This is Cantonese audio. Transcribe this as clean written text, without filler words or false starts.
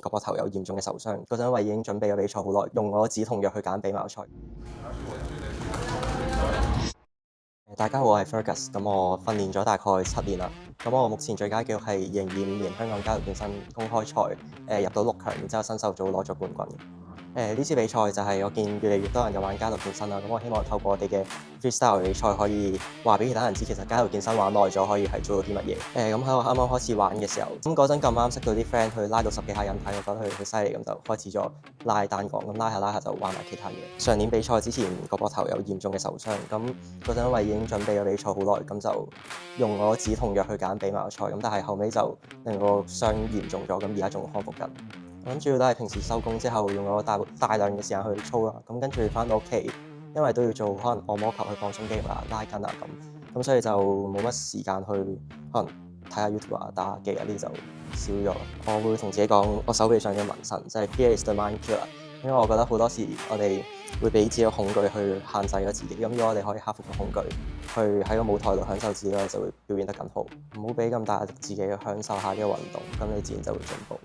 個膊頭有嚴重嘅受傷，嗰陣因為已經準備咗比賽好耐，用咗止痛藥去揀比馬賽。大家好，我係 Fergus，咁我訓練咗大概7年啦。咁我目前最佳紀錄係2025年香港街道健身公開賽，入到6強，然之後新秀組攞咗冠軍。呢次比賽就係我見越嚟越多人有玩街道健身啦，咁我希望透過我哋嘅 freestyle 比賽可以話俾其他人知，其實街道健身玩耐咗可以係做到啲乜嘢。咁喺我啱啱開始玩嘅時候，咁嗰陣咁啱識到啲 friend 去拉到10幾下引體，我覺得佢好犀利，咁就開始咗拉單槓，咁拉下就玩埋其他嘢。上年比賽之前個膊頭有嚴重嘅受傷，咁嗰陣因為已經準備咗比賽好耐，咁就用咗止痛藥去揀比馬賽，咁但係後尾就令個傷嚴重咗，咁而家仲康復緊。咁主要都係平時收工之後用咗大量嘅時間去操啦，咁跟住翻到屋企，因為都要做可能按摩球去放鬆肌肉啊、拉筋啊咁所以就冇乜時間去可能睇下 YouTube 啊、打下機啊呢啲就少咗。我會同自己講，我手臂上嘅紋身就係 Fear is the mind killer，因為我覺得好多時我哋會俾自己嘅恐懼去限制咗自己，咁如果我哋可以克服個恐懼，去喺個舞台度享受自己咧，就會表現得更好。唔好俾咁大壓力自己去享受下呢個運動，咁你自然就會進步。